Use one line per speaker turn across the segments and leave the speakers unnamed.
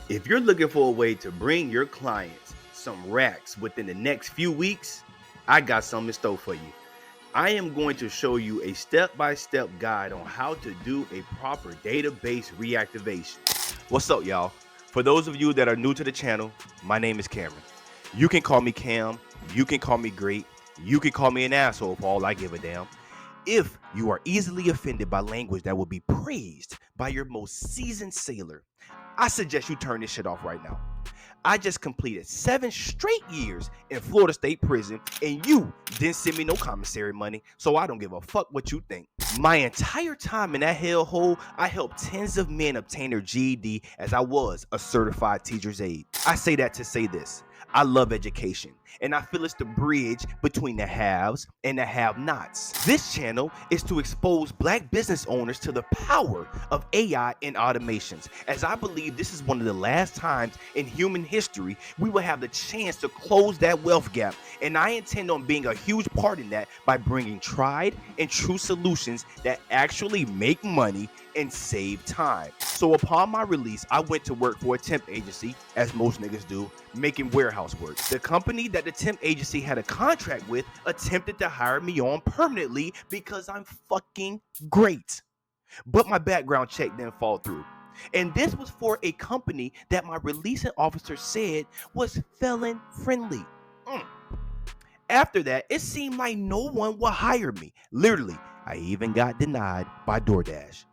If you're looking for a way to bring your clients some racks within the next few weeks, I got something in store for you. I am going to show you a step-by-step guide on how to do a proper database reactivation. What's up, y'all? For those of you that are new to the channel, my name is Cameron. You can call me Cam, you can call me Great, you can call me an asshole for all I give a damn. If you are easily offended by language that will be praised by your most seasoned sailor, I suggest you turn this shit off right now. I just completed 7 straight years in Florida State Prison, and you didn't send me no commissary money, so I don't give a fuck what you think. My entire time in that hellhole, I helped tens of men obtain their GED as I was a certified teacher's aide. I say that to say this. I love education, and I feel it's the bridge between the haves and the have-nots. This channel is to expose black business owners to the power of AI and automations, as I believe this is one of the last times in human history we will have the chance to close that wealth gap, and I intend on being a huge part in that by bringing tried and true solutions that actually make money and save time. So upon my release, I went to work for a temp agency, as most niggas do, making warehouse work. The company that the temp agency had a contract with attempted to hire me on permanently because I'm fucking great. But my background check didn't fall through. And this was for a company that my releasing officer said was felon friendly. After that, it seemed like no one would hire me. Literally, I even got denied by DoorDash.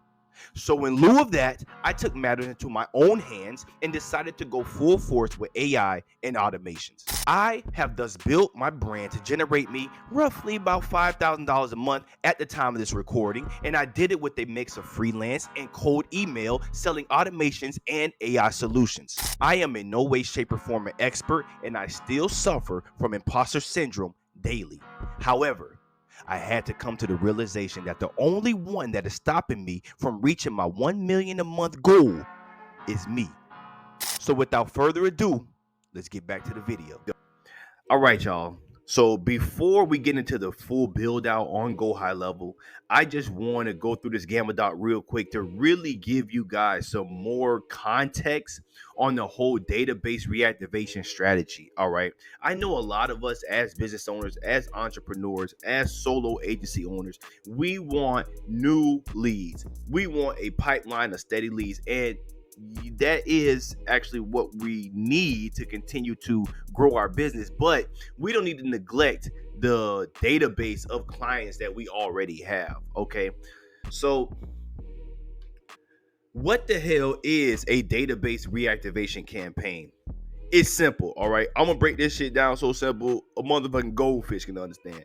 So in lieu of that, I took matters into my own hands and decided to go full force with AI and automations. I have thus built my brand to generate me roughly about $5,000 a month at the time of this recording, and I did it with a mix of freelance and cold email selling automations and AI solutions. I am in no way, shape, or form an expert, and I still suffer from imposter syndrome daily. However, I had to come to the realization that the only one that is stopping me from reaching my 1 million a month goal is me. So without further ado, let's get back to the video. All right, y'all. So before we get into the full build out on Go High Level, I just want to go through this gamma dot real quick to really give you guys some more context on the whole database reactivation strategy. All right. I know a lot of us as business owners, as entrepreneurs, as solo agency owners, we want new leads. We want a pipeline of steady leads. And that is actually what we need to continue to grow our business, but we don't need to neglect the database of clients that we already have. Okay, so what the hell is a database reactivation campaign? It's simple. All right, I'm gonna break this shit down so simple a motherfucking goldfish can understand.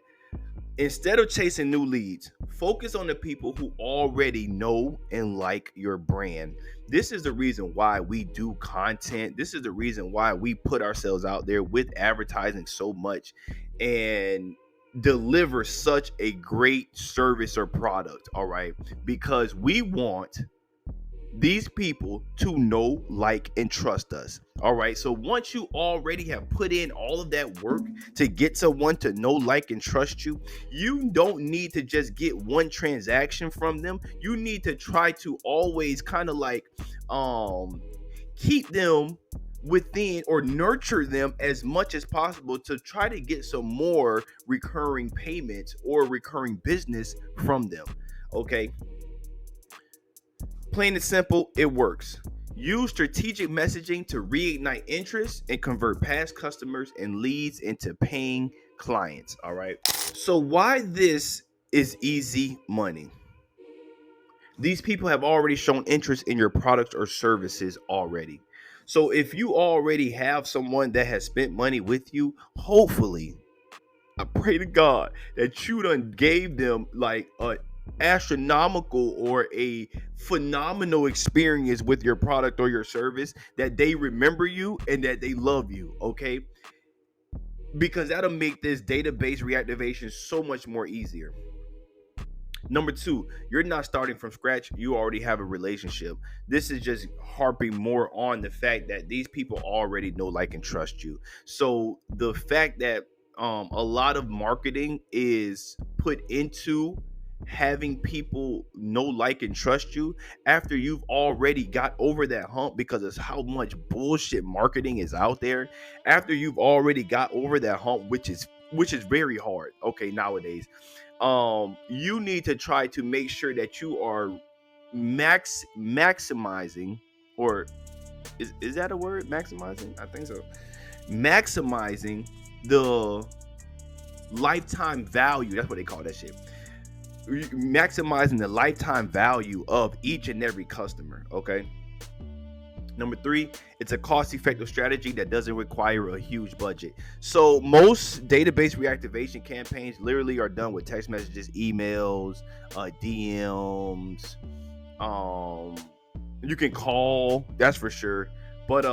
Instead of chasing new leads, focus on the people who already know and like your brand. This is the reason why we do content. This is the reason why we put ourselves out there with advertising so much and deliver such a great service or product. All right, because we want these people to know, like, and trust us. All right. So once you already have put in all of that work to get someone to know, like, and trust you, you don't need to just get one transaction from them. You need to try to always kind of like keep them within or nurture them as much as possible to try to get some more recurring payments or recurring business from them. Okay. Plain and simple, it works. Use strategic messaging to reignite interest and convert past customers and leads into paying clients. All right. So, why this is easy money? These people have already shown interest in your products or services already. So, if you already have someone that has spent money with you, hopefully, I pray to God that you done gave them like a astronomical or a phenomenal experience with your product or your service, that they remember you and that they love you. Okay, because that'll make this database reactivation so much more easier. Number two, you're not starting from scratch. You already have a relationship. This is just harping more on the fact that these people already know, like, and trust you. So the fact that a lot of marketing is put into having people know, like, and trust you after you've already got over that hump because of how much bullshit marketing is out there. After you've already got over that hump, which is very hard, okay, nowadays. You need to try to make sure that you are maximizing, or is that a word? Maximizing? I think so. Maximizing the lifetime value. That's what they call that shit. Maximizing the lifetime value of each and every customer. Okay. Number three, it's a cost-effective strategy that doesn't require a huge budget. So most database reactivation campaigns literally are done with text messages, emails, DMs. Um, you can call, that's for sure, but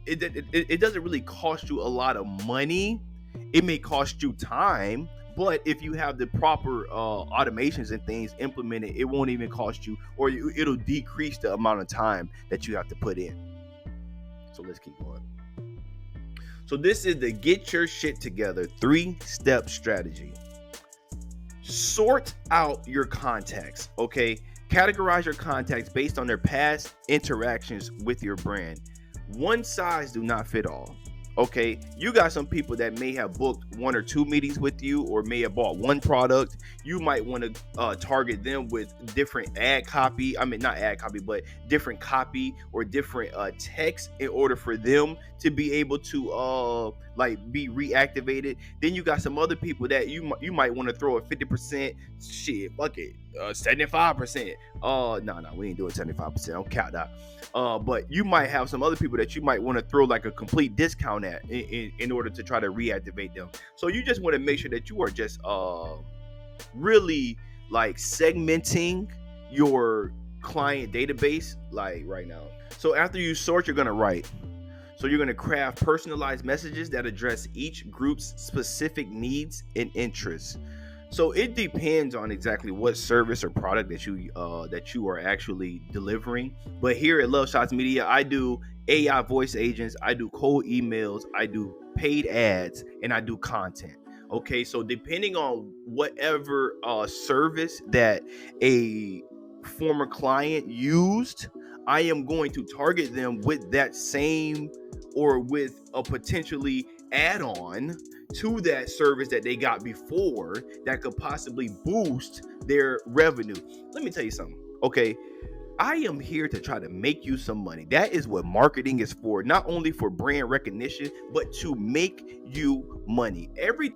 it doesn't really cost you a lot of money. It may cost you time, but if you have the proper automations and things implemented, it won't even cost you, or it'll decrease the amount of time that you have to put in. So let's keep going. So this is the get your shit together 3-step strategy. Sort out your contacts, okay? Categorize your contacts based on their past interactions with your brand. One size do not fit all. Okay, you got some people that may have booked 1 or 2 meetings with you, or may have bought one product. You might want to target them with different ad copy. I mean, not ad copy, but different copy or different text in order for them to be able to be reactivated. Then you got some other people that you might want to throw a 50% shit. Fuck it, 75%. No, we ain't doing 75%. Don't count that. But you might have some other people that you might want to throw like a complete discount at in order to try to reactivate them. So you just want to make sure that you are just really like segmenting your client database like right now. So after you sort, you're gonna write. So you're gonna craft personalized messages that address each group's specific needs and interests. So it depends on exactly what service or product that you are actually delivering. But here at Love Shots Media, I do AI voice agents, I do cold emails, I do paid ads, and I do content. Okay, so depending on whatever service that a former client used, I am going to target them with that same, or with a potentially add-on to that service that they got before that could possibly boost their revenue. Let me tell you something. Okay, I am here to try to make you some money. That is what marketing is for, not only for brand recognition, but to make you money.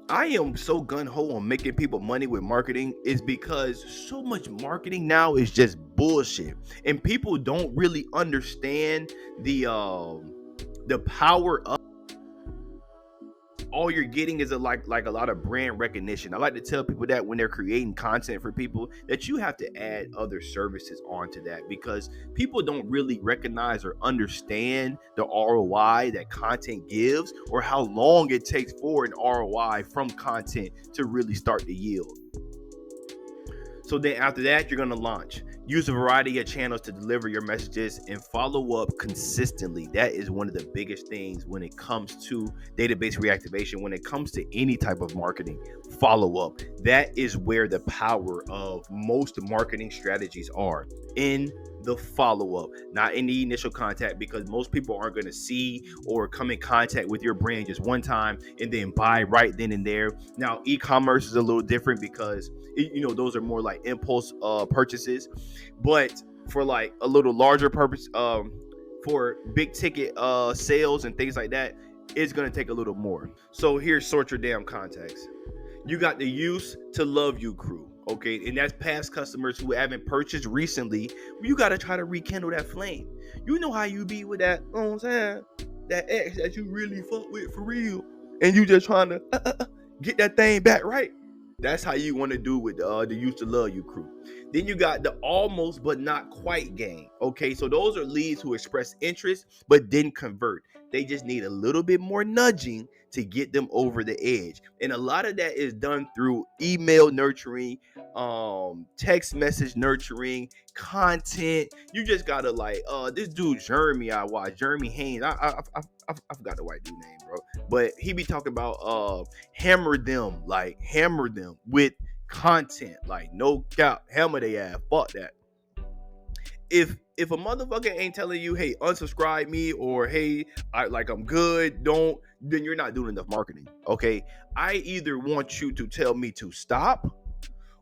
I am so gun-ho on making people money with marketing is because so much marketing now is just bullshit. And people don't really understand the power of. All you're getting is a lot of brand recognition. I like to tell people that when they're creating content for people, that you have to add other services onto that, because people don't really recognize or understand the ROI that content gives, or how long it takes for an ROI from content to really start to yield. So then after that, you're going to launch. Use a variety of channels to deliver your messages and follow up consistently. That is one of the biggest things when it comes to database reactivation, when it comes to any type of marketing. Follow up. That is where the power of most marketing strategies are, in the follow-up, not in the initial contact, because most people aren't going to see or come in contact with your brand just one time and then buy right then and there. Now, e-commerce is a little different because those are more like impulse purchases, but for like a little larger purpose, for big ticket sales and things like that, it's going to take a little more. So here's sort your damn contacts. You got the used to love you crew. Okay, and that's past customers who haven't purchased recently. You got to try to rekindle that flame. You know how you be with that, you know what I'm saying? That ex that you really fuck with for real, and you just trying to get that thing back right. That's how you want to do with the used to love you crew. Then you got the almost but not quite gang. Okay, so those are leads who express interest but didn't convert. They just need a little bit more nudging to get them over the edge. And a lot of that is done through email nurturing, text message nurturing, content. You just gotta this dude Jeremy I watch, Jeremy Haynes. I forgot the white dude name, bro. But he be talking about hammer them with content. Like, no cap, hammer they ass. Fuck that. If a motherfucker ain't telling you, hey, unsubscribe me, or hey, I'm good, don't, then you're not doing enough marketing. Okay. I either want you to tell me to stop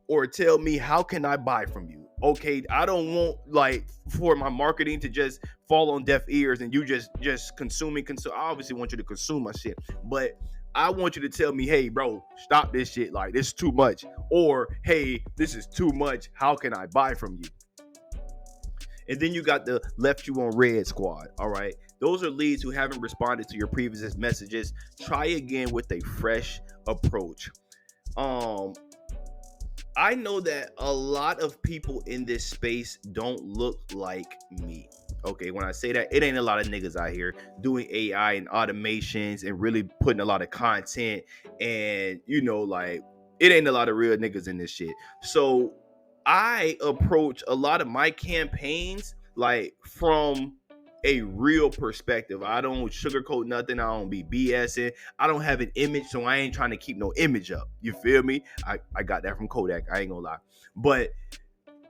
or tell me how can I buy from you. Okay. I don't want like for my marketing to just fall on deaf ears and you just consume. I obviously want you to consume my shit, but I want you to tell me, hey, bro, stop this shit. Like, this is too much. Or, hey, this is too much. How can I buy from you? And then you got the left you on red squad. All right. Those are leads who haven't responded to your previous messages. Try again with a fresh approach. I know that a lot of people in this space don't look like me. Okay, when I say that, it ain't a lot of niggas out here doing AI and automations and really putting a lot of content, and like, it ain't a lot of real niggas in this shit. So I approach a lot of my campaigns like from a real perspective. I don't sugarcoat nothing. I don't be BSing. I don't have an image, so I ain't trying to keep no image up. You feel me? I got that from Kodak. I ain't gonna lie. But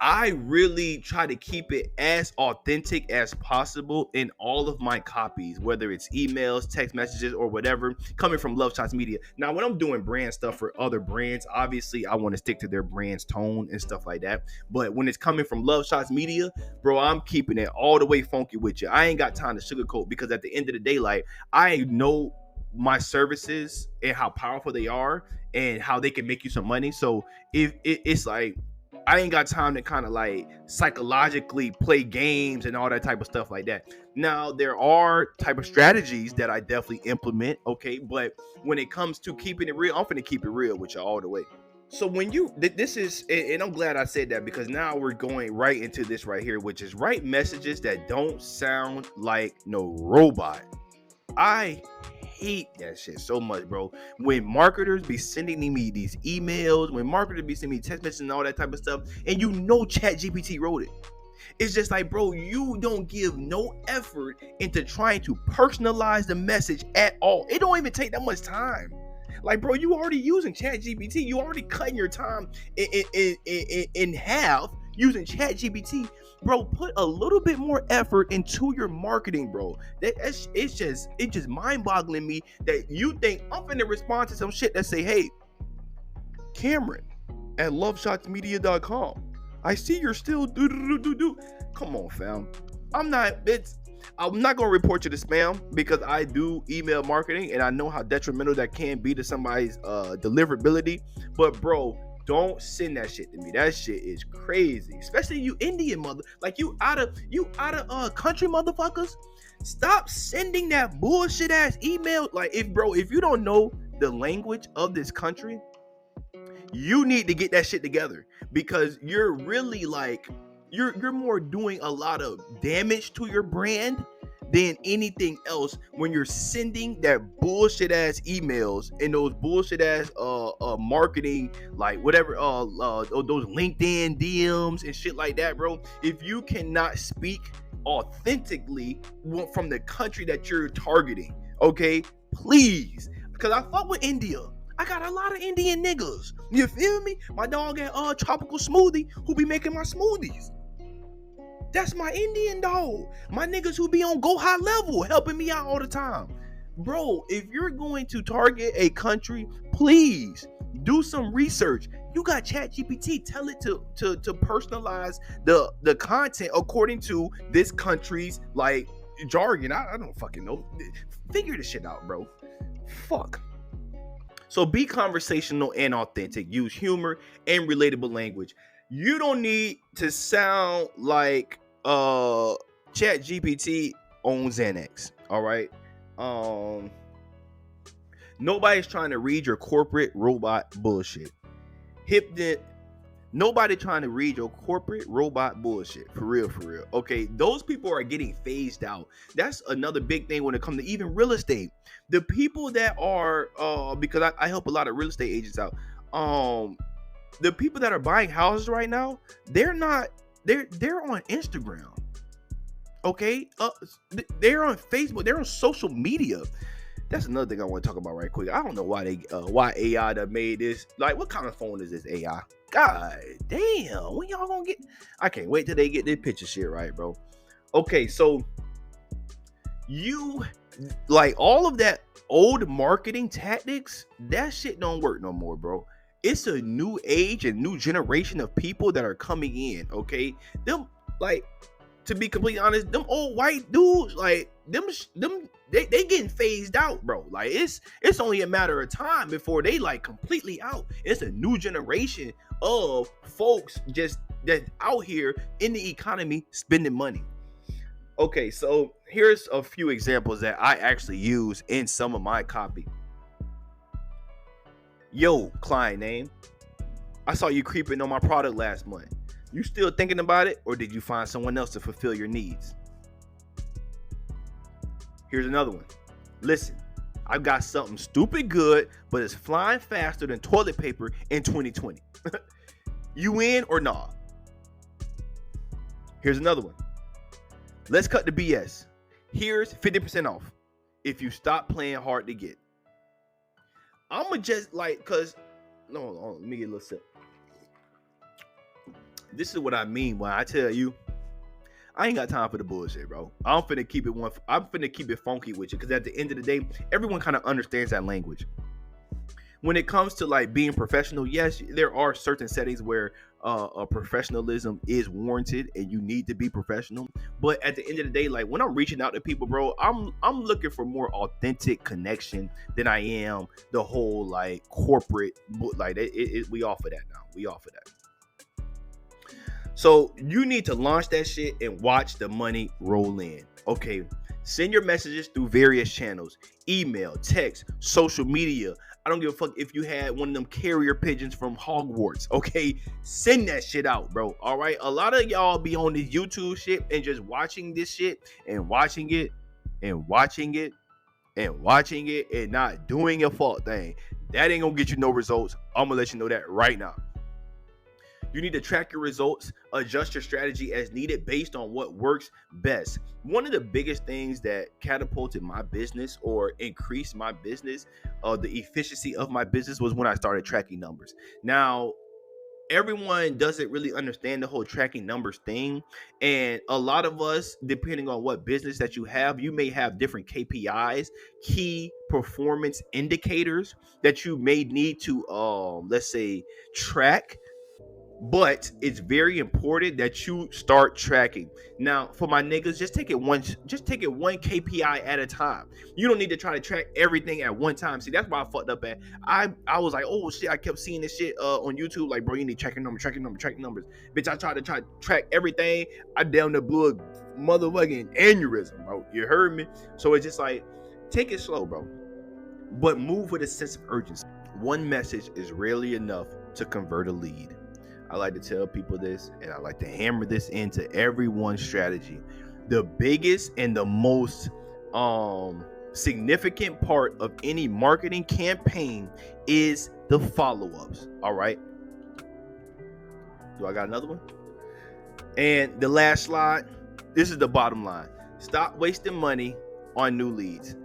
I really try to keep it as authentic as possible in all of my copies, whether it's emails, text messages, or whatever, coming from Love Shots Media. Now, when I'm doing brand stuff for other brands, obviously I want to stick to their brand's tone and stuff like that. But when it's coming from Love Shots Media, bro, I'm keeping it all the way funky with you. I ain't got time to sugarcoat, because at the end of the day, like, I know my services and how powerful they are and how they can make you some money. So if it's like, I ain't got time to kind of like psychologically play games and all that type of stuff like that. Now, there are type of strategies that I definitely implement, okay? But when it comes to keeping it real, I'm finna keep it real with you all the way. So when this is, and I'm glad I said that, because now we're going right into this right here, which is write messages that don't sound like no robot. I hate that shit so much, bro. When marketers be sending me these emails, when marketers be sending me text messages and all that type of stuff, and ChatGPT wrote it. It's just like, bro, you don't give no effort into trying to personalize the message at all. It don't even take that much time. Like, bro, you already using ChatGPT. You already cutting your time in half using ChatGPT. Bro, put a little bit more effort into your marketing, bro. It's just mind-boggling me that you think I'm finna respond to some shit that say, hey, Cameron at loveshotsmedia.com. I see you're still do. Come on, fam. I'm not gonna report you to spam, because I do email marketing and I know how detrimental that can be to somebody's deliverability. But bro, don't send that shit to me. That shit is crazy. Especially you Indian mother, like you out of country motherfuckers. Stop sending that bullshit ass email. Like, if you don't know the language of this country, you need to get that shit together, because you're really like, you're more doing a lot of damage to your brand than anything else when you're sending that bullshit ass emails and those bullshit ass marketing, like whatever, those LinkedIn DMs and shit like that, bro. If you cannot speak authentically from the country that you're targeting, okay, please, because I fuck with India. I got a lot of Indian niggas. You feel me? My dog at Tropical Smoothie, who be making my smoothies. That's my Indian dog. My niggas who be on Go High Level helping me out all the time. Bro, if you're going to target a country, please do some research. You got ChatGPT. Tell it to personalize the content according to this country's like jargon. I don't fucking know. Figure this shit out, bro. Fuck. So be conversational and authentic. Use humor and relatable language. You don't need to sound like ChatGPT on Xanax. All right. Nobody's trying to read your corporate robot bullshit. Nobody trying to read your corporate robot bullshit. For real. Okay, those people are getting phased out. That's another big thing when it comes to even real estate. The people that are because I help a lot of real estate agents out. The people that are buying houses right now, they're on Instagram. Okay, they're on Facebook, they're on social media. That's another thing I want to talk about right quick. I don't know why AI that made this. Like, what kind of phone is this AI? God damn, when y'all gonna get? I can't wait till they get their picture shit right, bro. Okay, so you like all of that old marketing tactics, that shit don't work no more, bro. It's a new age and new generation of people that are coming in. Okay, them, like, to be completely honest, them old white dudes, like them they getting phased out, bro. Like, it's only a matter of time before they like completely out. It's a new generation of folks just that out here in the economy spending money. Okay, so here's a few examples that I actually use in some of my copy. Yo, client name, I saw you creeping on my product last month. You still thinking about it, or did you find someone else to fulfill your needs? Here's another one. Listen, I've got something stupid good, but it's flying faster than toilet paper in 2020. You in or nah? Here's another one. Let's cut the BS. Here's 50% off if you stop playing hard to get. I'ma just like, cause no, let me get a little sip. This is what I mean when I tell you I ain't got time for the bullshit, bro. I'm finna keep it funky with you, because at the end of the day, everyone kind of understands that language. When it comes to like being professional, yes, there are certain settings where a professionalism is warranted and you need to be professional. But at the end of the day, like when I'm reaching out to people, bro, I'm looking for more authentic connection than I am the whole like corporate, like we offer that now. We offer that. So you need to launch that shit and watch the money roll in. Okay, send your messages through various channels: email, text, social media. I don't give a fuck if you had one of them carrier pigeons from Hogwarts. Okay, send that shit out, bro. All right, a lot of y'all be on this YouTube shit and just watching this shit and watching it and watching it and watching it and not doing a fuck thing. That ain't gonna get you no results. I'm gonna let you know that right now. You need to track your results, adjust your strategy as needed based on what works best. One of the biggest things that catapulted my business or increased my business, the efficiency of my business, was when I started tracking numbers. Now, everyone doesn't really understand the whole tracking numbers thing. And a lot of us, depending on what business that you have, you may have different KPIs, key performance indicators, that you may need to, let's say, track. But it's very important that you start tracking. Now, for my niggas, just take it one KPI at a time. You don't need to try to track everything at one time. See, that's why I fucked up at. I was like, oh shit, I kept seeing this shit on YouTube, like, bro, you need tracking numbers. Bitch, I tried to track everything. I down the blew a motherfucking aneurysm, bro. You heard me? So it's just like, take it slow, bro. But move with a sense of urgency. One message is rarely enough to convert a lead. I like to tell people this, and I like to hammer this into everyone's strategy. The biggest and the most significant part of any marketing campaign is the follow-ups. All right. Do I got another one? And the last slide, this is the bottom line. Stop wasting money on new leads.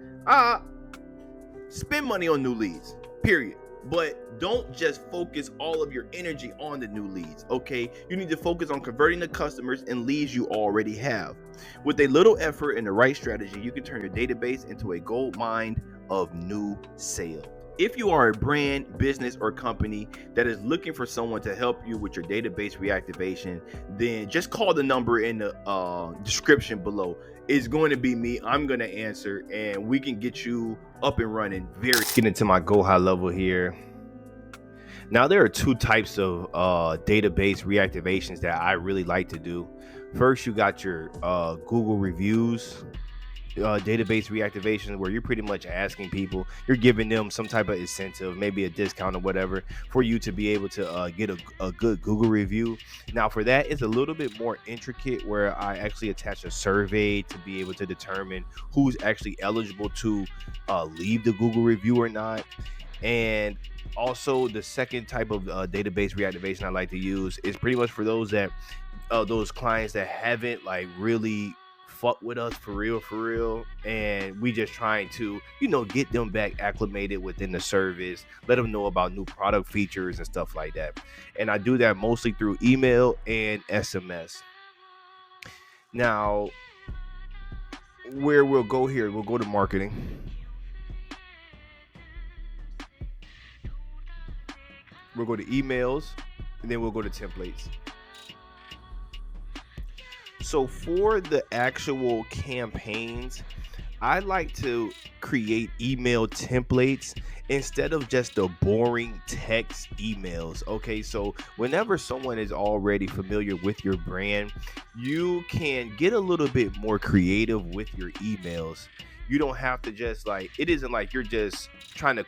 Spend money on new leads, period. But don't just focus all of your energy on the new leads, okay? You need to focus on converting the customers and leads you already have. With a little effort and the right strategy, you can turn your database into a gold mine of new sales. If you are a brand, business, or company that is looking for someone to help you with your database reactivation, then just call the number in the description below. It's going to be me. I'm going to answer, and we can get you up and running. Get into my go high level here. Now, there are two types of database reactivations that I really like to do. First, you got your Google reviews database reactivation, where you're pretty much asking people, you're giving them some type of incentive, maybe a discount or whatever, for you to be able to get a good Google review. Now, for that, it's a little bit more intricate, where I actually attach a survey to be able to determine who's actually eligible to leave the Google review or not. And also, the second type of database reactivation I like to use is pretty much for those clients that haven't like really fuck with us for real, and we just trying to, get them back acclimated within the service, let them know about new product features and stuff like that. And I do that mostly through email and SMS. Now, where we'll go here, we'll go to marketing. We'll go to emails, and then we'll go to templates. So for the actual campaigns, I like to create email templates instead of just the boring text emails. Okay, so whenever someone is already familiar with your brand, you can get a little bit more creative with your emails. You don't have to just it isn't like you're just trying to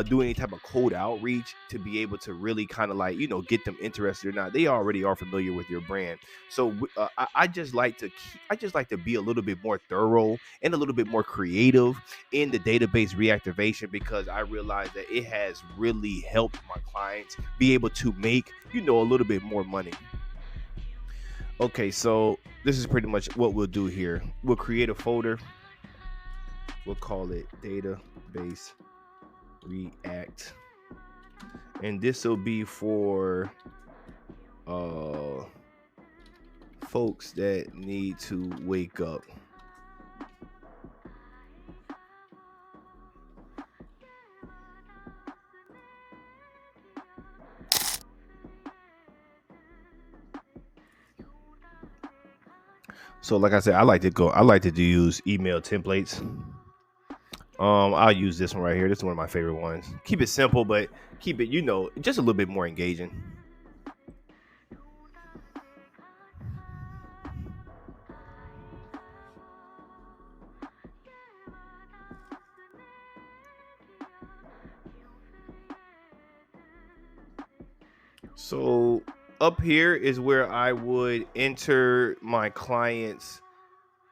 do any type of cold outreach to be able to really kind of get them interested or not. They already are familiar with your brand. So I just like to be a little bit more thorough and a little bit more creative in the database reactivation, because I realize that it has really helped my clients be able to make a little bit more money. Okay, so this is pretty much what we'll do here. We'll create a folder. We'll call it database react, and this will be for folks that need to wake up. So like I said, I like to use email templates. I'll use this one right here. This is one of my favorite ones. Keep it simple, but keep it, just a little bit more engaging. So up here is where I would enter my client's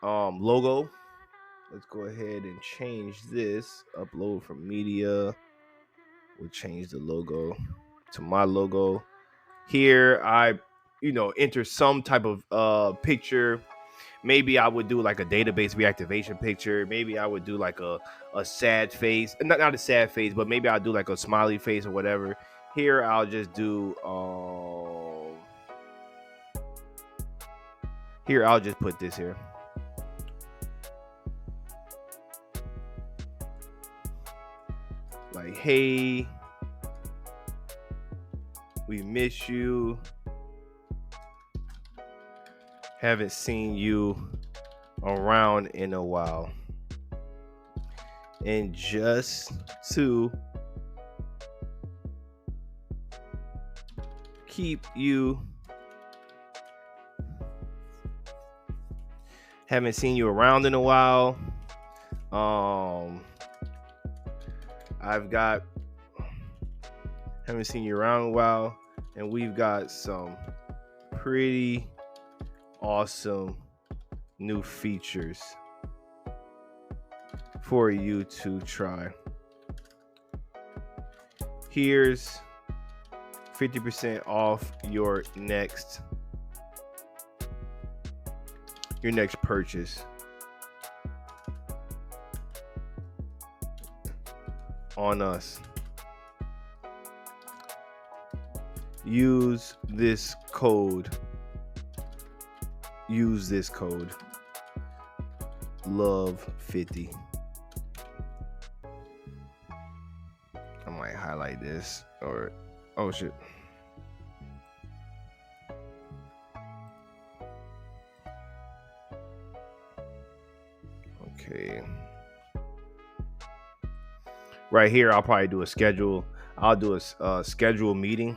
logo. Let's go ahead and change this. Upload from media. We'll change the logo to my logo. Here I, enter some type of picture. Maybe I would do like a database reactivation picture. Maybe I would do like a sad face. Not a sad face, but maybe I'll do like a smiley face or whatever. Here I'll just do here I'll just put this here. Like, hey, we miss you. Haven't seen you around in a while. And just to keep you, haven't seen you around in a while. Haven't seen you around in a while, and we've got some pretty awesome new features for you to try. Here's 50% off your next purchase on us. Use this code. LOVE50. I might highlight this, or oh shit. Okay. Right here, I'll probably do a schedule. I'll do a schedule meeting.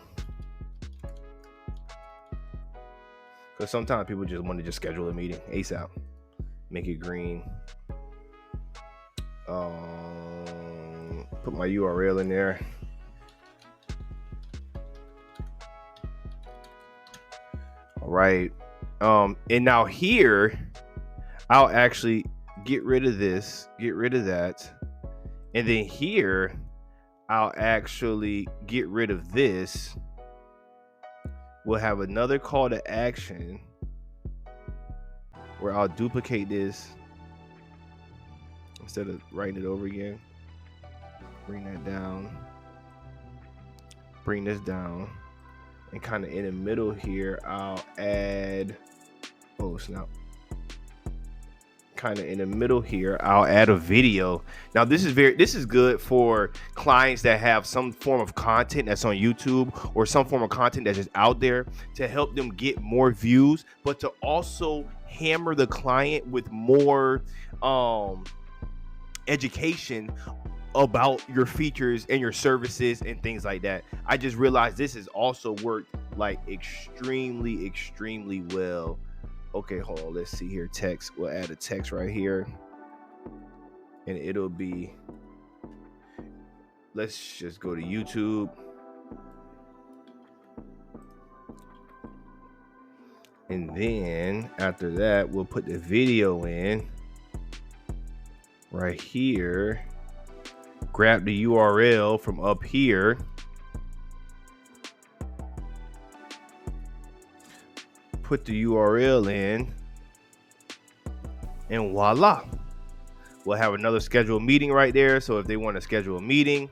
Because sometimes people just want to just schedule a meeting ASAP. Make it green. Put my URL in there. All right. And now here, I'll actually get rid of this, get rid of that. And then here, I'll actually get rid of this. We'll have another call to action. where I'll duplicate this instead of writing it over again. Bring that down. Bring this down. And kind of in the middle here, I'll add, oh snap. Kind of in the middle here, I'll add a video. Now this is good for clients that have some form of content that's on YouTube or some form of content that's just out there to help them get more views, but to also hammer the client with more education about your features and your services and things like that. I just realized this has also worked like extremely well. Okay, hold on. Let's see here. Text. We'll add a text right here. And it'll be, let's just go to YouTube. And then after that, we'll put the video in right here. Grab the URL from up here. Put the URL in. And voila. We'll have another scheduled meeting right there. So if they want to schedule a meeting,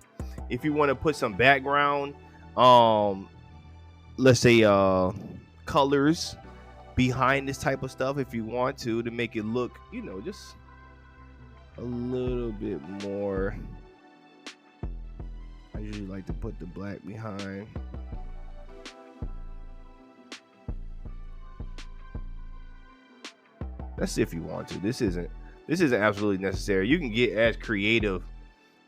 if you want to put some background, let's say colors behind this type of stuff, if you want to make it look, you know, just a little bit more. I usually like to put the black behind. That's if you want to. This isn't absolutely necessary. You can get as creative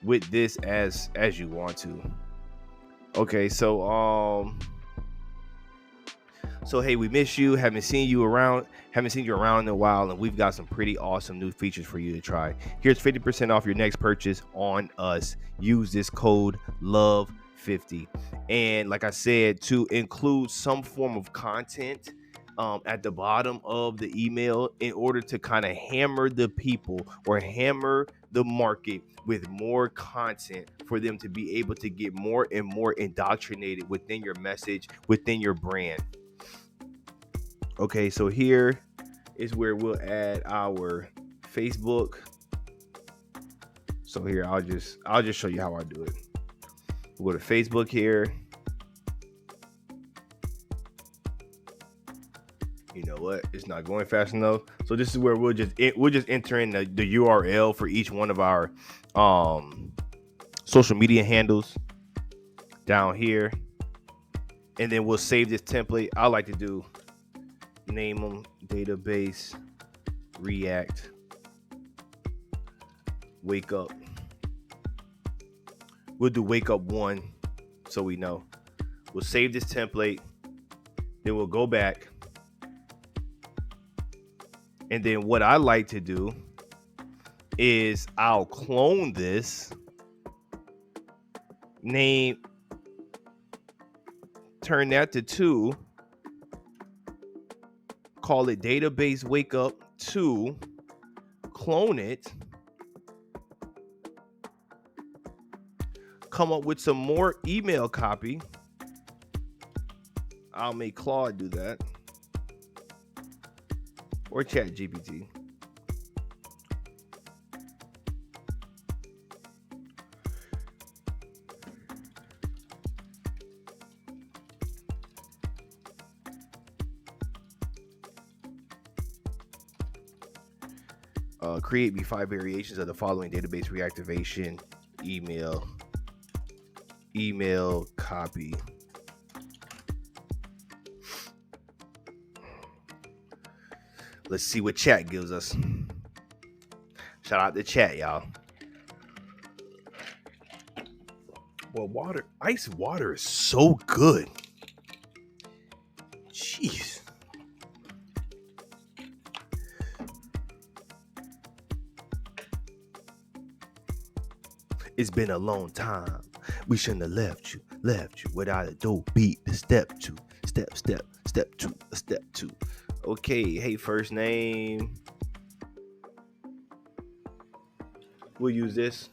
with this as you want to. Okay, so hey, we miss you. Haven't seen you around in a while, and we've got some pretty awesome new features for you to try. Here's 50% off your next purchase on us. Use this code LOVE50. And like I said, to include some form of content at the bottom of the email in order to kind of hammer the people or hammer the market with more content for them to be able to get more and more indoctrinated within your message, within your brand. Okay, so here is where we'll add our Facebook. So here, I'll just show you how I do it. We'll go to Facebook here. You know what? It's not going fast enough. So this is where we'll just enter in the URL for each one of our social media handles down here, and then we'll save this template. I like to do name them database react wake up. We'll do wake up 1 so we know. We'll save this template, then we'll go back. And then what I like to do is I'll clone this name, turn that to 2, call it database wake up 2, clone it, come up with some more email copy. I'll make Claude do that, or ChatGPT. Create me 5 variations of the following database reactivation email copy. Let's see what chat gives us. Shout out to chat, y'all. Well, ice water is so good. Jeez. It's been a long time. We shouldn't have left you without a dope beat to step 2, step 2. Okay, hey, first name. We'll use this.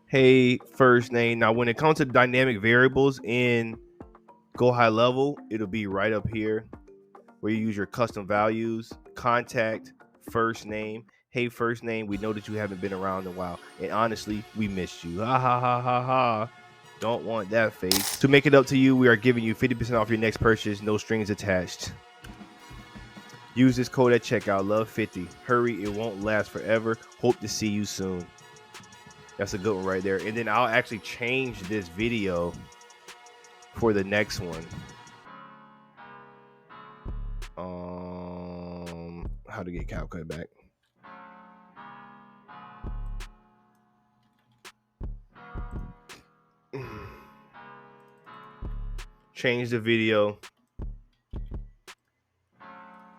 Hey, first name. Now, when it comes to dynamic variables in Go High Level, it'll be right up here. where you use your custom values, contact, first name. Hey, first name, we know that you haven't been around in a while. And honestly, we missed you. Ha ha ha ha ha. Don't want that face. To make it up to you, we are giving you 50% off your next purchase, no strings attached. Use this code at checkout, love50. Hurry, it won't last forever. Hope to see you soon. That's a good one right there. And then I'll actually change this video for the next one. How to get CapCut back. Change the video.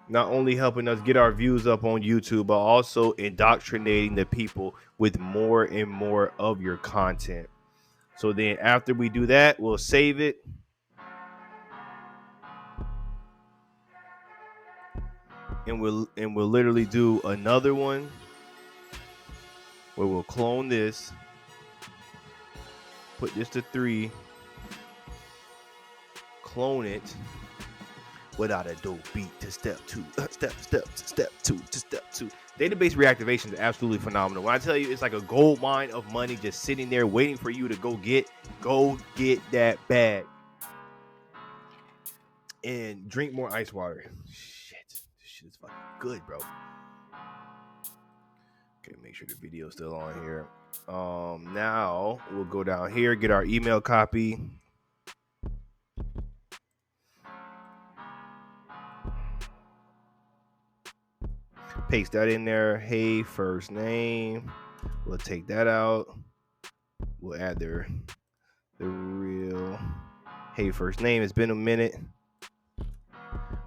Not only helping us get our views up on YouTube, but also indoctrinating the people with more and more of your content. So then after we do that, we'll save it. And we'll literally do another one where we'll clone this, put this to 3, clone it without a dope beat to step 2, step 2 to step 2. Database reactivation is absolutely phenomenal. When I tell you, it's like a gold mine of money just sitting there waiting for you to go get that bag and drink more ice water. Shit, this shit is fucking good, bro. Okay, make sure the video's still on here. Now we'll go down here, get our email copy. Paste that in there. Hey, first name. We'll take that out. We'll add the real. Hey, first name. It's been a minute.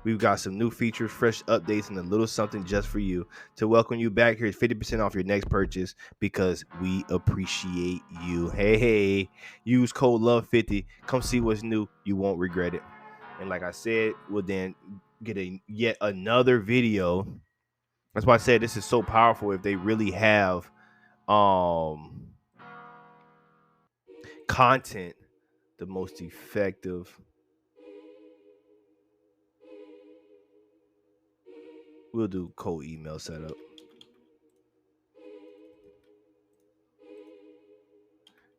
We've got some new features, fresh updates, and a little something just for you. To welcome you back, here's 50% off your next purchase because we appreciate you. Hey, use code LOVE50. Come see what's new. You won't regret it. And like I said, we'll then get yet another video. That's why I said this is so powerful if they really have content, the most effective. We'll do cold email setup.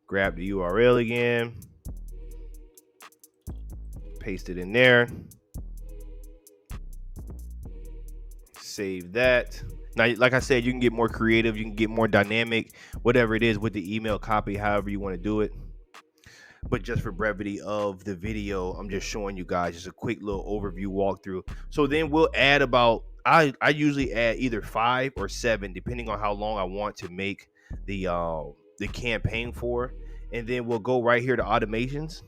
Grab the URL again. Paste it in there. Save that. Now, like I said, you can get more creative. You can get more dynamic, whatever it is with the email copy, however you want to do it. But just for brevity of the video, I'm just showing you guys just a quick little overview walkthrough. So then we'll add about, I usually add either 5 or 7, depending on how long I want to make the campaign for. And then we'll go right here to automations.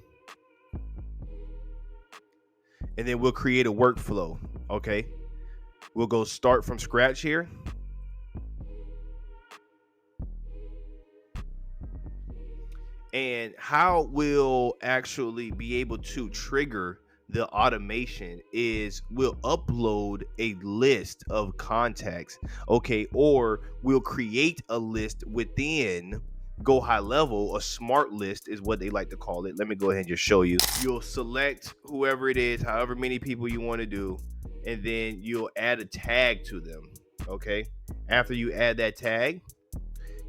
And then we'll create a workflow. Okay. We'll go start from scratch here. And how we'll actually be able to trigger the automation is we'll upload a list of contacts, okay, or we'll create a list within Go High Level. A smart list is what they like to call it. Let me go ahead and just show you. You'll select whoever it is, however many people you want to do, and then you'll add a tag to them, okay? After you add that tag,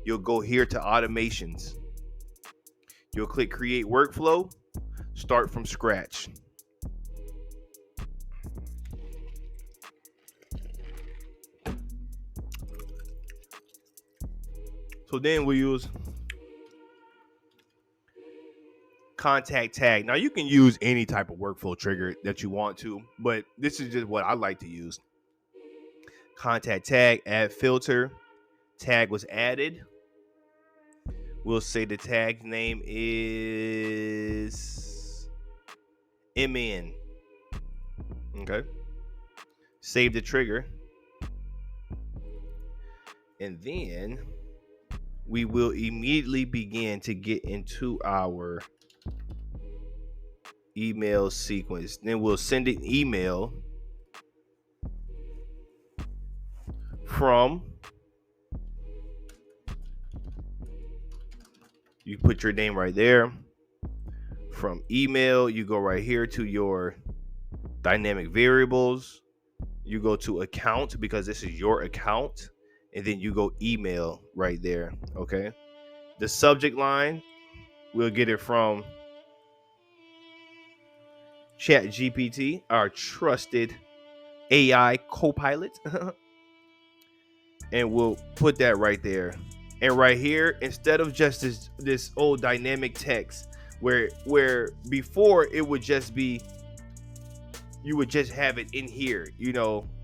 you'll go here to automations. You'll click create workflow, start from scratch. So then we'll use contact tag. Now you can use any type of workflow trigger that you want to, but this is just what I like to use. Contact tag, add filter, tag was added. We'll say the tag name is MN. Okay. Save the trigger. And then we will immediately begin to get into our email sequence. Then we'll send an email from, you put your name right there. From email, you go right here to your dynamic variables. You go to account because this is your account, and then you go email right there. Okay. The subject line, we'll get it from ChatGPT, our trusted AI co-pilot. And we'll put that right there. And right here, instead of just this old dynamic text where before it would just be, you would just have it in here,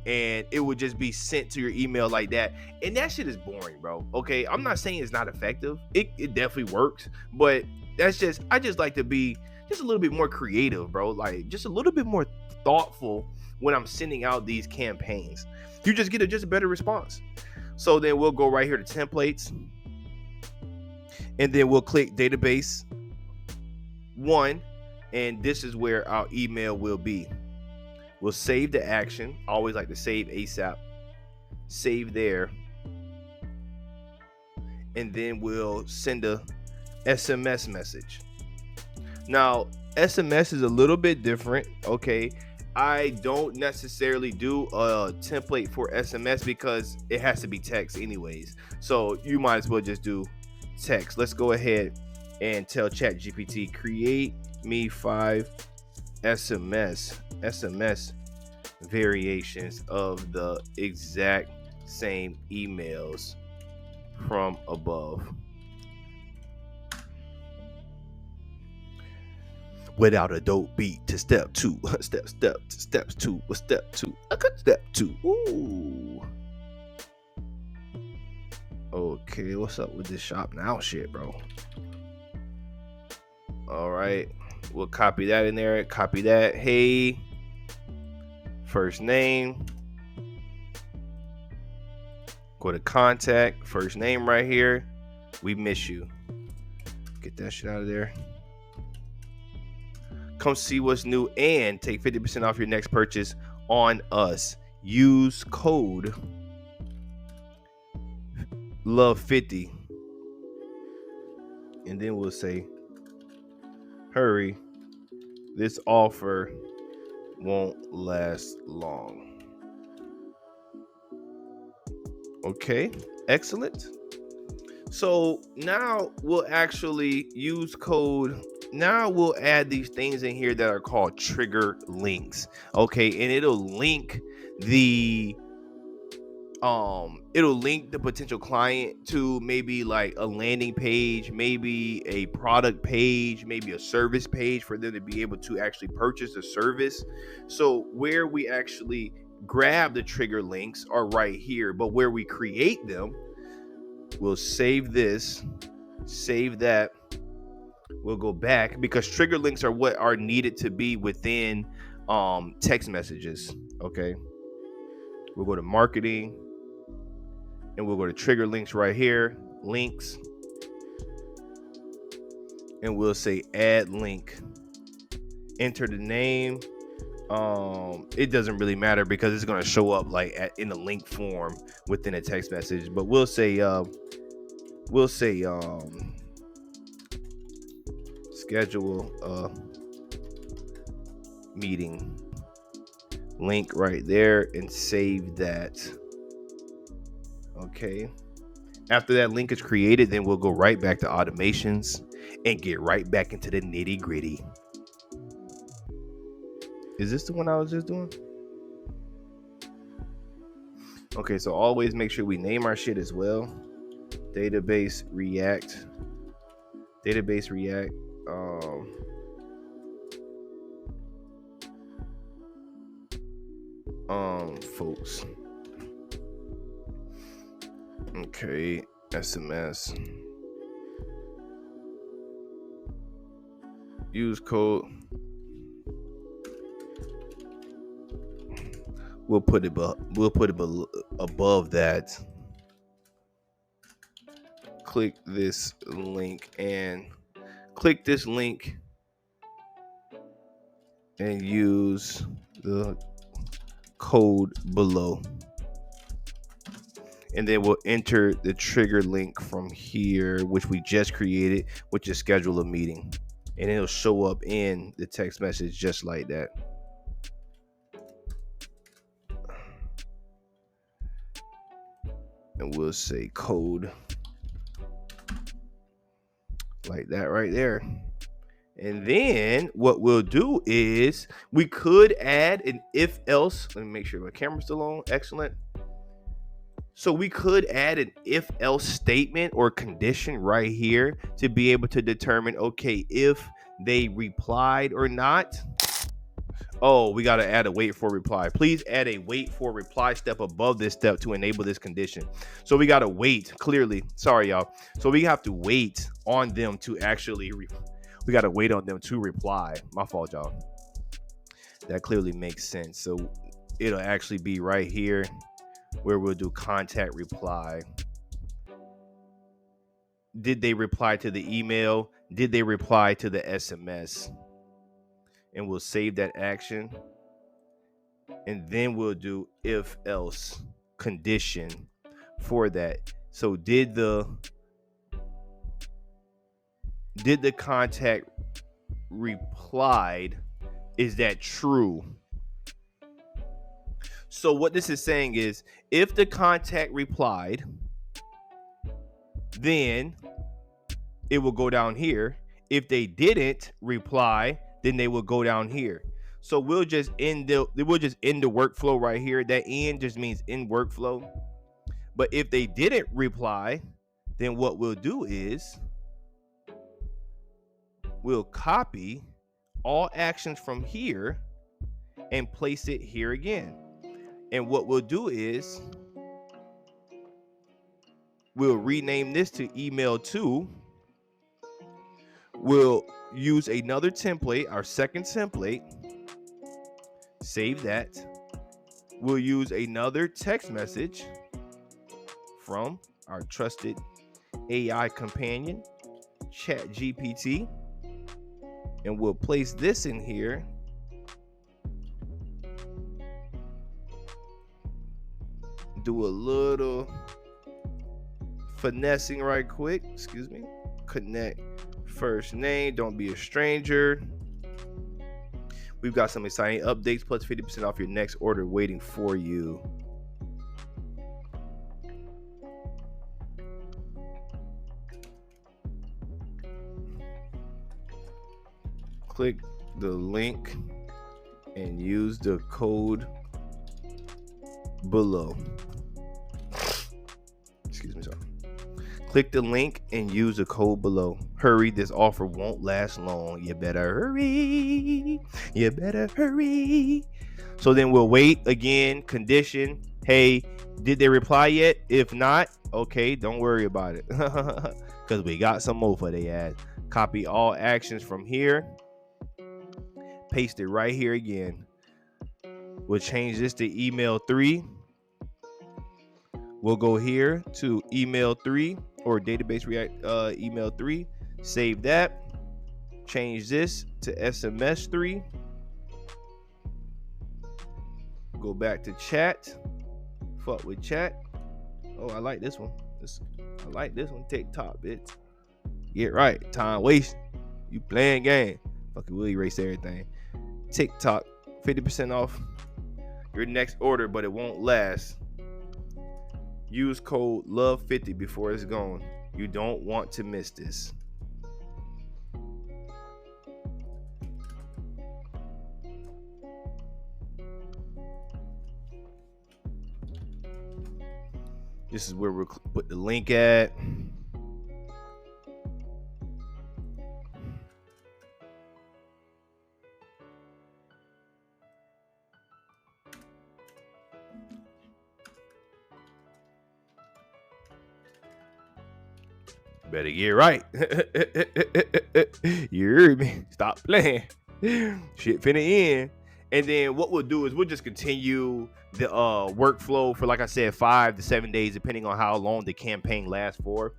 and it would just be sent to your email like that. And that shit is boring, bro. Okay, I'm not saying it's not effective. It definitely works, but I just like to be just a little bit more creative, bro. Like just a little bit more thoughtful when I'm sending out these campaigns. You just get just a better response. So then we'll go right here to templates, and then we'll click database 1, and this is where our email will be. We'll save the action. I always like to save ASAP. Save there. And then we'll send a SMS message. Now, SMS is a little bit different, okay? I don't necessarily do a template for SMS because it has to be text anyways. So you might as well just do text. Let's go ahead and tell ChatGPT, create me 5 SMS variations of the exact same emails from above. Without a dope beat to step 2. Step 2. Step 2. Ooh. Okay, what's up with this shop now shit, bro? All right, we'll copy that in there. Copy that. Hey, first name. Go to contact. First name right here. We miss you. Get that shit out of there. Come see what's new and take 50% off your next purchase on us. Use code LOVE50. And then we'll say, hurry. This offer won't last long. Okay, excellent. So now we'll actually use code. Now we'll add these things in here that are called trigger links. Okay, and it'll link the potential client to maybe like a landing page, maybe a product page, maybe a service page for them to be able to actually purchase a service. So where we actually grab the trigger links are right here, but where we create them, we'll save this, save that. We'll go back because trigger links are what are needed to be within text messages. Okay, we'll go to marketing and we'll go to trigger links right here, links, and we'll say add link. Enter the name. It doesn't really matter because it's going to show up like in a link form within a text message, but we'll say schedule a meeting, link right there, and save that. Okay, after that link is created, then we'll go right back to automations and get right back into the nitty gritty. Is this the one I was just doing? Okay, so always make sure we name our shit as well. Database React. Folks. Okay, SMS. Use code. We'll put it above that. Click this link and use the code below. And then we'll enter the trigger link from here, which we just created, which is schedule a meeting. And it'll show up in the text message just like that. and we'll say code like that right there. And then what we'll do is we could add an if else. Let me make sure my camera's still on. Excellent. So we could add an if else statement or condition right here to be able to determine, okay, if they replied or not. Oh, we got to add a wait for reply. Please add a wait for reply step above this step to enable this condition. So we got to wait clearly. Sorry, y'all. So we have to wait on them to actually, we got to wait on them to reply. My fault, y'all. That clearly makes sense. So it'll actually be right here where we'll do contact reply. Did they reply to the email? Did they reply to the SMS? And we'll save that action. And then we'll do if else condition for that. So did the contact replied? Is that true? So what this is saying is if the contact replied, then it will go down here. If they didn't reply, then they will go down here. So we'll just end the workflow right here. That end just means end workflow. But if they didn't reply, then what we'll do is we'll copy all actions from here and place it here again. And what we'll do is we'll rename this to email 2. We'll use another template, our second template. Save that. We'll use another text message from our trusted AI companion, ChatGPT. And we'll place this in here. Do a little finessing right quick. Excuse me. Connect first name. Don't be a stranger. We've got some exciting updates plus 50% off your next order waiting for you. Click the link and use the code below. Excuse me, sorry. Click the link and use the code below. Hurry, this offer won't last long. You better hurry. You better hurry. So then we'll wait again. Condition. Hey, did they reply yet? If not, okay, don't worry about it. Because we got some more for they ads. Copy all actions from here. Paste it right here again. We'll change this to email 3. We'll go here to email 3 or database email 3. Save that. Change this to SMS 3. Go back to chat. Fuck with chat. Oh, I like this one. I like this one. TikTok, bitch. Get right. Time waste. You playing game. Fucking will erase everything. TikTok. 50% off your next order, but it won't last. Use code LOVE50 before it's gone. You don't want to miss this. This is where we'll put the link at. Better get right. You heard me. Stop playing. Shit finna end. And then what we'll do is we'll just continue the workflow for, like I said, 5 to 7 days, depending on how long the campaign lasts for.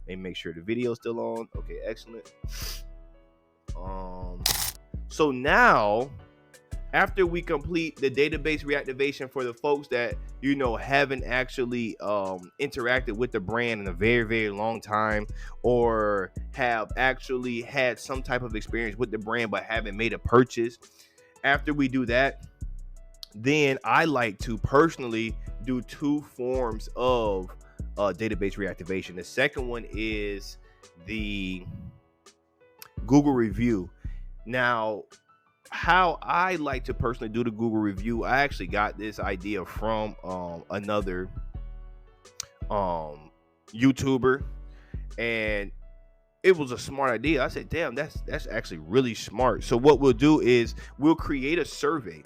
Let me make sure the video's still on. Okay, excellent. So now, after we complete the database reactivation for the folks that, you know, haven't actually interacted with the brand in a very, very long time, or have actually had some type of experience with the brand but haven't made a purchase, after we do that, then I like to personally do 2 forms of database reactivation. The second one is the Google review. Now, how I like to personally do the Google review, I actually got this idea from another YouTuber, and it was a smart idea. I said, damn, that's actually really smart. So what we'll do is we'll create a survey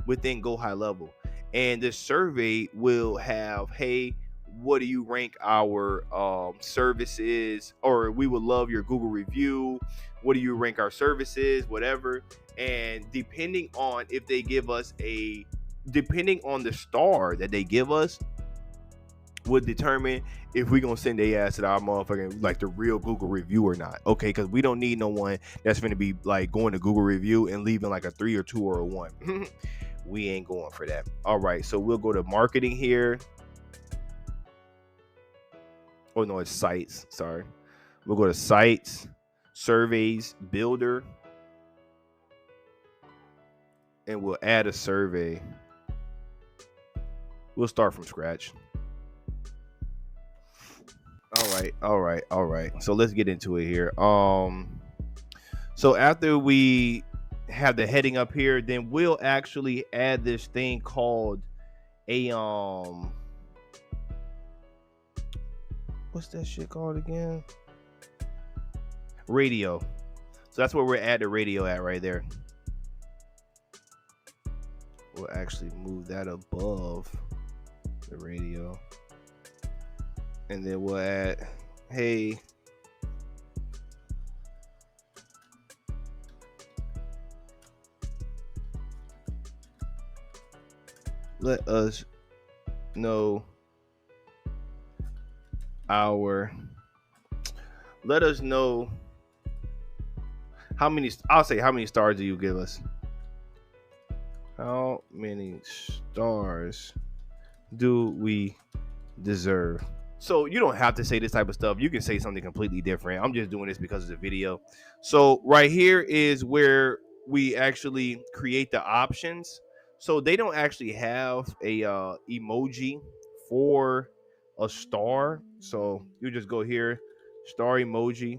within Go High Level, and this survey will have, hey, what do you rank our services, or we would love your Google review, what do you rank our services, whatever. And depending on if they give us depending on the star that they give us, would determine if we gonna send their ass to our motherfucking like the real Google review or not. Okay, because we don't need no one that's gonna be like going to Google review and leaving like a 3 or 2 or a 1. We ain't going for that. All right, so we'll go to marketing here. Oh no, it's sites. Sorry. We'll go to sites, surveys, builder, and we'll add a survey. We'll start from scratch. All right. So let's get into it here. So after we have the heading up here, then we'll actually add this thing called a what's that shit called again? Radio. So that's where we're at the radio at right there. We'll actually move that above the radio. And then we'll add, hey, let us know how many stars do you give us? How many stars do we deserve? So you don't have to say this type of stuff. You can say something completely different. I'm just doing this because it's a video. So right here is where we actually create the options. So they don't actually have a emoji for a star. So you just go here, star emoji.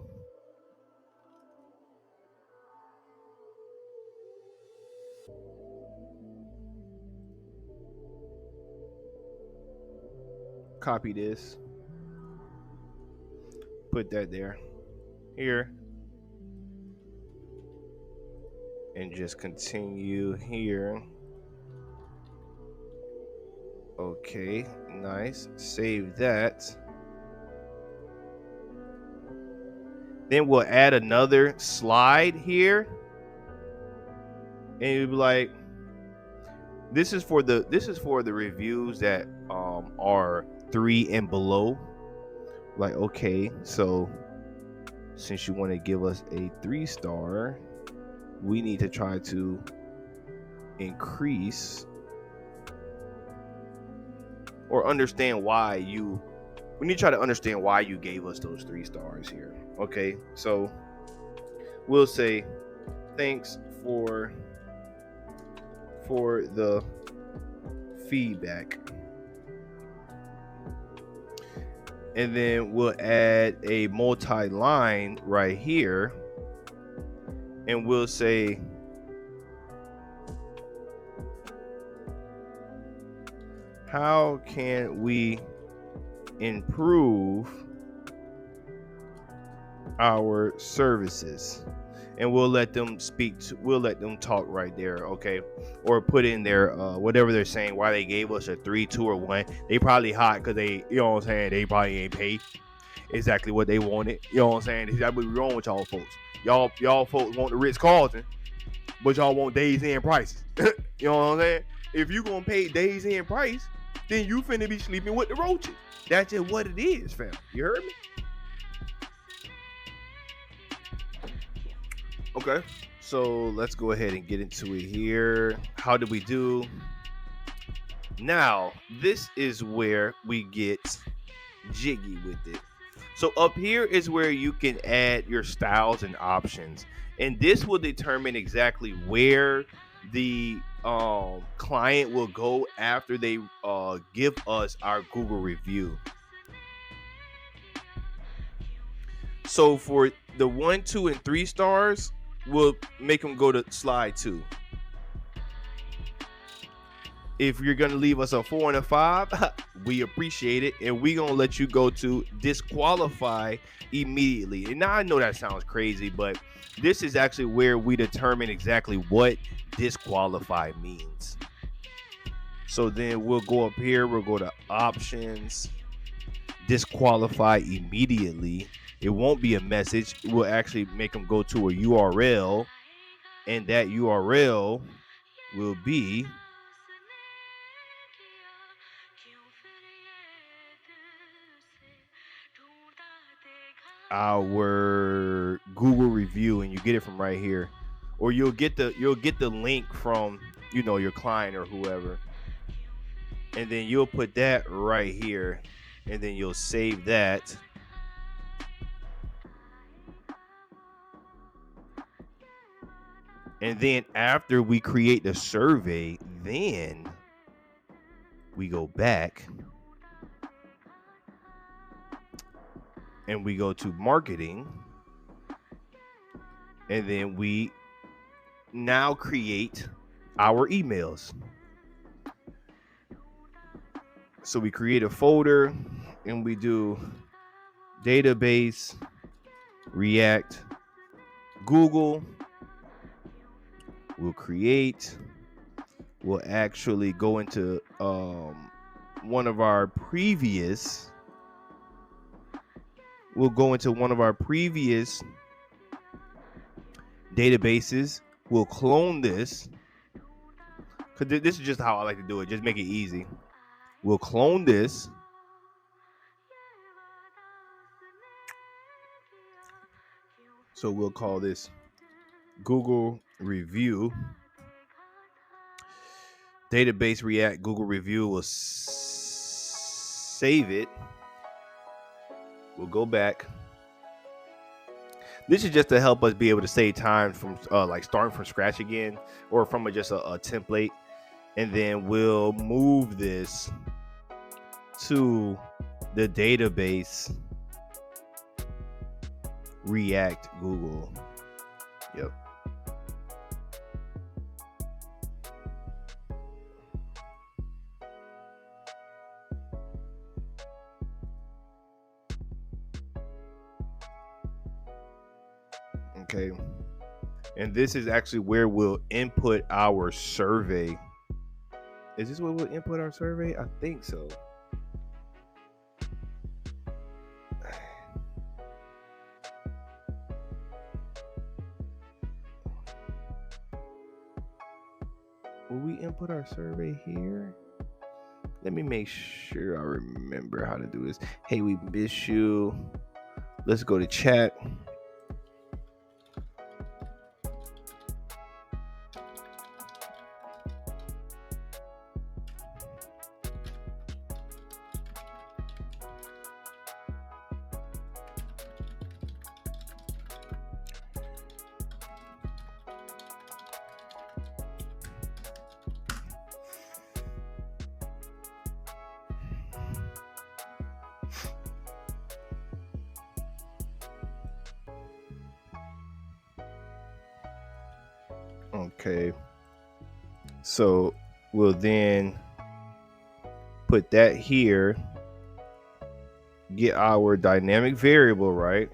Copy this. Put that there. Here. And just continue here. Okay, nice. Save that. Then we'll add another slide here. And you'll be like, this is for the reviews that are 3 and below. Like, okay, so since you want to give us a 3-star, we need to try to increase or understand why we need to try to understand why you gave us those 3 stars here. Okay, so we'll say thanks for the feedback. And then we'll add a multi-line right here. And we'll say how can we improve our services? And we'll let them we'll let them talk right there, okay? Or put in their whatever they're saying, why they gave us a 3, 2, or 1. They probably hot because they, you know what I'm saying, they probably ain't paid exactly what they wanted. You know what I'm saying? That's what's wrong with y'all folks. Y'all folks want the Ritz-Carlton, but y'all want days in prices. You know what I'm saying? If you gonna pay days in price, then you finna be sleeping with the roaches. That's just what it is, fam. You heard me? Okay, so let's go ahead and get into it here. How did we do? Now, this is where we get jiggy with it. So up here is where you can add your styles and options. And this will determine exactly where the client will go after they give us our Google review. So for the 1, 2, and 3 stars, we'll make them go to slide 2. If you're gonna leave us a 4 and a 5, we appreciate it, and we gonna let you go to disqualify immediately. And now I know that sounds crazy, but this is actually where we determine exactly what disqualify means. So then we'll go up here, we'll go to options, disqualify immediately. It won't be a message. We'll actually make them go to a URL, and that URL will be our Google review, and you get it from right here, or you'll get the link from your client or whoever, and then you'll put that right here, and then you'll save that. And then after we create the survey, then we go back and we go to marketing, and then we now create our emails. So we create a folder and we do database, React, Google. We'll actually go into one of our previous databases. We'll clone this, because this is just how I like to do it. Just make it easy. We'll clone this. So we'll call this Google Review. Database React Google Review. We'll save it. We'll go back. This is just to help us be able to save time from like starting from scratch again, or from just a template. And then we'll move this to the database React Google. Yep. Okay. And this is actually where we'll input our survey. Is this where we'll input our survey? I think so. Will we input our survey here? Let me make sure I remember how to do this. Hey, we miss you. Let's go to chat. Okay, so we'll then put that here, get our dynamic variable, right?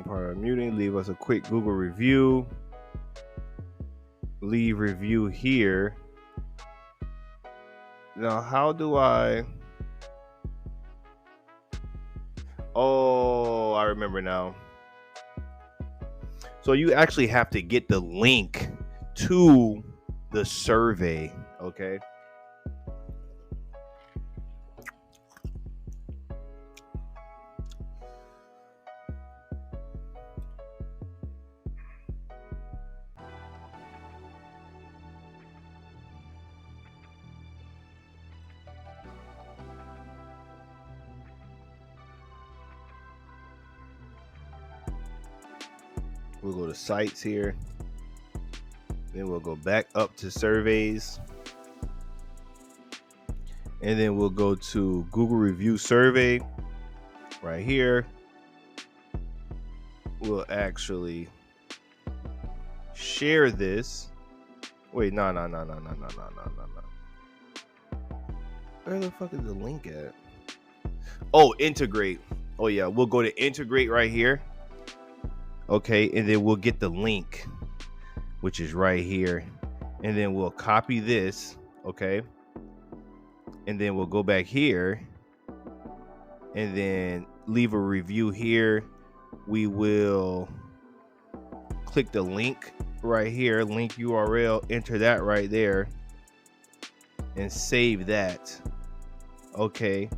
Part of muting, leave us a quick Google review. Leave review here. Now, how do I... Oh, I remember now. So you actually have to get the link to the survey, okay? We'll go to sites here. Then we'll go back up to surveys. And then we'll go to Google review survey right here. We'll actually share this. Wait, no. Where the fuck is the link at? Oh, integrate. Oh yeah, we'll go to integrate right here. Okay, and then we'll get the link, which is right here. And then we'll copy this, okay? And then we'll go back here and then leave a review here. We will click the link right here, link URL, enter that right there, and save that. Okay,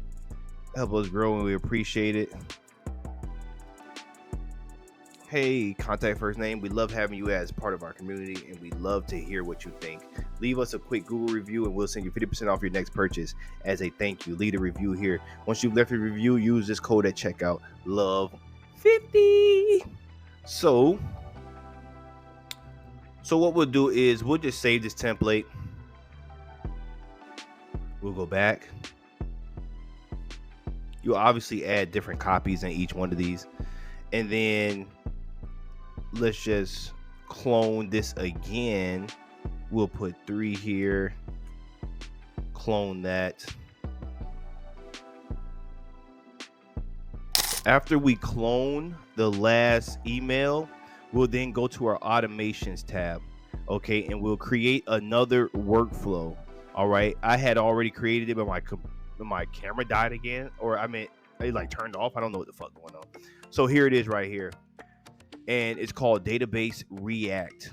help us grow and we appreciate it. Hey, contact first name. We love having you as part of our community, and we love to hear what you think. Leave us a quick Google review, and we'll send you 50% off your next purchase as a thank you. Leave a review here. Once you've left a review, use this code at checkout. Love50. So what we'll do is we'll just save this template. We'll go back. You'll obviously add different copies in each one of these, and then let's just clone this again. We'll put 3 here, clone that. After we clone the last email, we'll then go to our automations tab, okay, and we'll create another workflow. All right, I had already created it, but my camera died again, or I mean, it like turned off. I don't know what the fuck going on. So here it is right here, and it's called Database React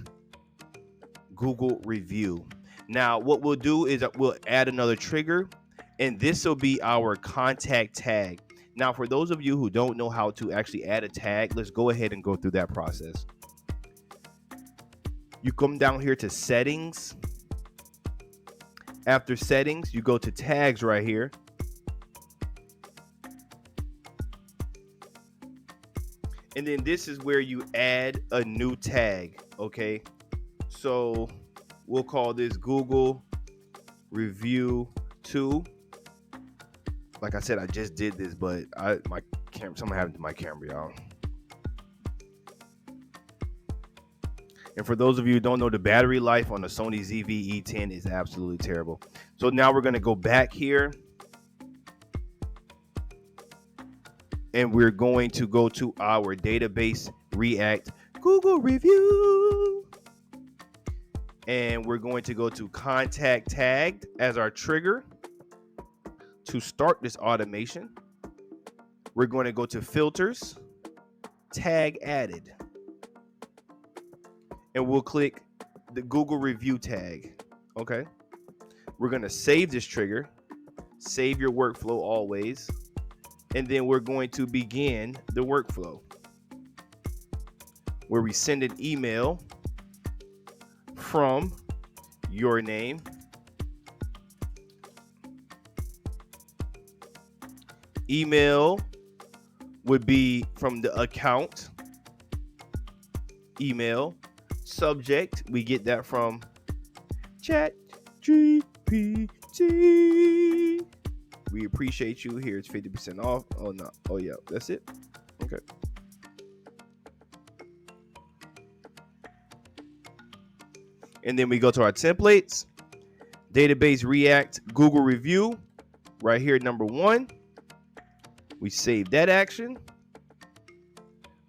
Google Review. Now, what we'll do is we'll add another trigger, and this will be our contact tag. Now, for those of you who don't know how to actually add a tag, let's go ahead and go through that process. You come down here to settings. After settings, you go to tags right here. And then this is where you add a new tag, okay? So we'll call this Google Review 2. Like I said, I just did this, but something happened to my camera, y'all. And for those of you who don't know, the battery life on the Sony ZV-E10 is absolutely terrible. So now we're going to go back here. And we're going to go to our Database React Google Review. And we're going to go to Contact Tagged as our trigger. To start this automation, we're going to go to Filters, Tag Added. And we'll click the Google Review tag. Okay. We're going to save this trigger. Save your workflow always. And then we're going to begin the workflow where we send an email from your name, email would be from the account, email, subject, we get that from ChatGPT. We appreciate you. Here's 50% off. Oh no. Oh yeah, that's it. Okay. And then we go to our templates, Database React Google Review, right here, number 1. We save that action.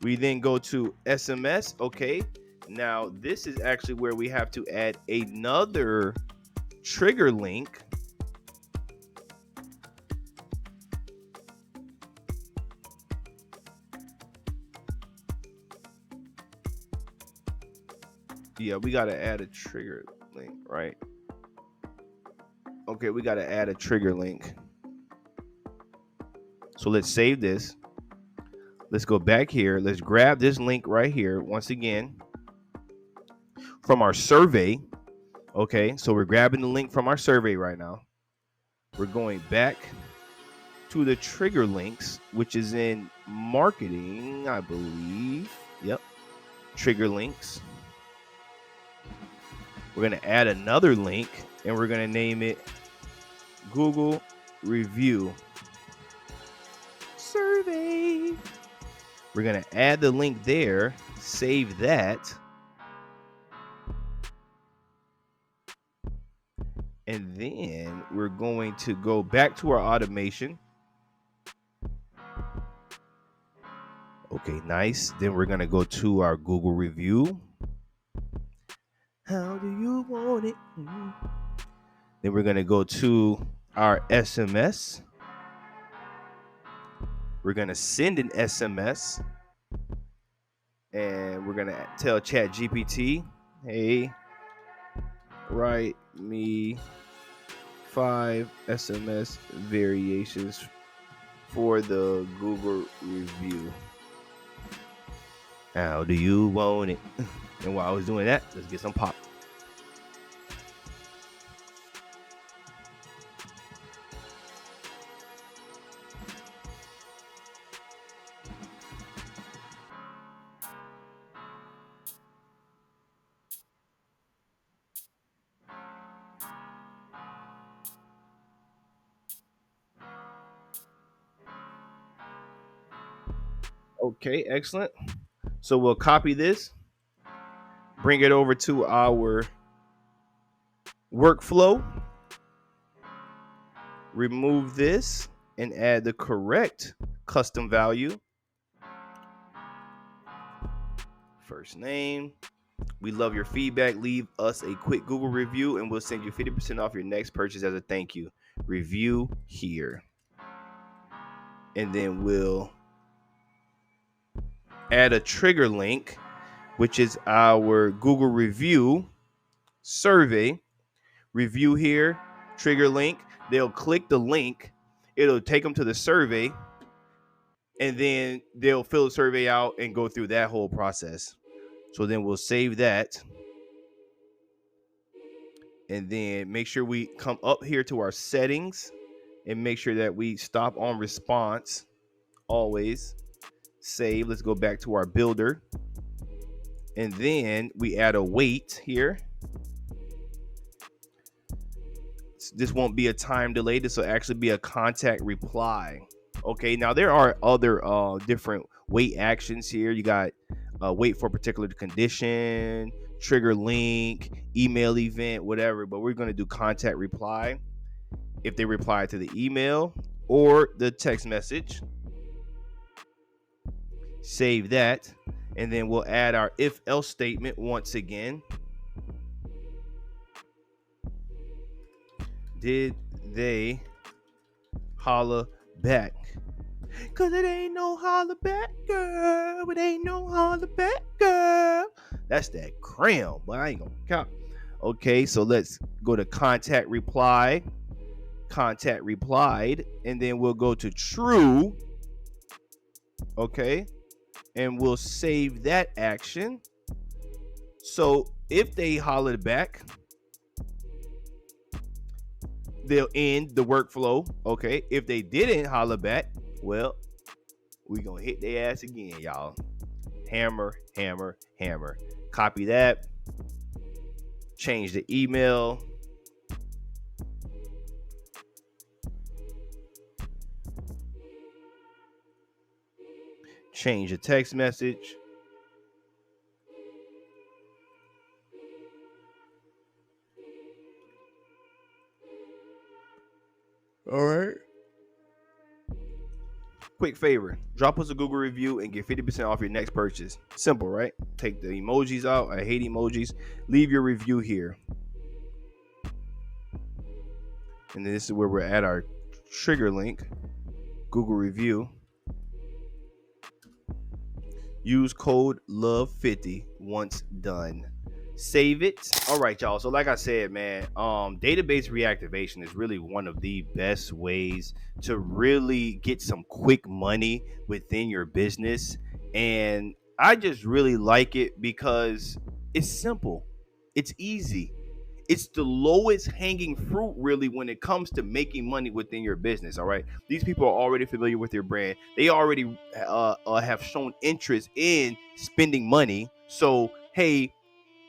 We then go to SMS. Okay. Now this is actually where we have to add another trigger link. Yeah, we got to add a trigger link, right? Okay, we got to add a trigger link. So let's save this. Let's go back here. Let's grab this link right here once again from our survey. Okay, so we're grabbing the link from our survey right now. We're going back to the trigger links, which is in marketing, I believe. Yep, trigger links. We're going to add another link, and we're going to name it Google review survey. We're going to add the link there, save that. And then we're going to go back to our automation. Okay, nice. Then we're going to go to our Google review. How do you want it? Then we're going to go to our SMS. We're going to send an SMS. And we're going to tell ChatGPT, hey, write me 5 SMS variations for the Google review. How do you want it? And while I was doing that, let's get some pop. Okay, excellent. So we'll copy this, bring it over to our workflow, remove this, and add the correct custom value. First name. We love your feedback. Leave us a quick Google review and we'll send you 50% off your next purchase as a thank you. Review here. And then we'll add a trigger link, which is our Google review survey. Review here, trigger link. They'll click the link. It'll take them to the survey. And then they'll fill the survey out and go through that whole process. So then we'll save that. And then make sure we come up here to our settings and make sure that we stop on response. Always save. Let's go back to our builder. And then we add a wait here. This won't be a time delay. This will actually be a contact reply. Okay, now there are other different wait actions here. You got wait for a particular condition, trigger link, email event, whatever. But we're going to do contact reply if they reply to the email or the text message. Save that. And then we'll add our if else statement once again. Did they holla back? Cause it ain't no holla back, girl. It ain't no holla back, girl. That's that cram, but I ain't gonna count. Okay, so let's go to contact reply. Contact replied, and then we'll go to true. Okay, and we'll save that action. So if they hollered back, they'll end the workflow. Okay, if they didn't holler back, well, we gonna hit their ass again, y'all. Hammer, hammer, hammer. Copy that. Change the email. Change the text message. All right. Quick favor, drop us a Google review and get 50% off your next purchase. Simple, right? Take the emojis out. I hate emojis. Leave your review here. And then this is where we're at our trigger link, Google review. Use code LOVE50 once done. Save it. All right, y'all. So like I said, man, database reactivation is really one of the best ways to really get some quick money within your business. And I just really like it because it's simple. It's easy. It's the lowest hanging fruit really when it comes to making money within your business. All right. These people are already familiar with your brand. They already have shown interest in spending money. So, hey,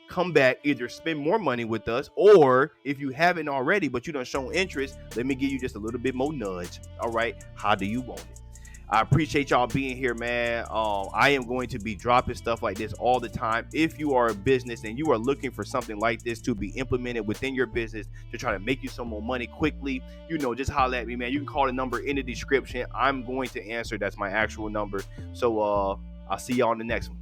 come back, either spend more money with us, or if you haven't already but you done shown interest, let me give you just a little bit more nudge. All right, how do you want it? I appreciate y'all being here, man. I am going to be dropping stuff like this all the time. If you are a business and you are looking for something like this to be implemented within your business to try to make you some more money quickly, just holler at me, man. You can call the number in the description. I'm going to answer. That's my actual number. So I'll see y'all on the next one.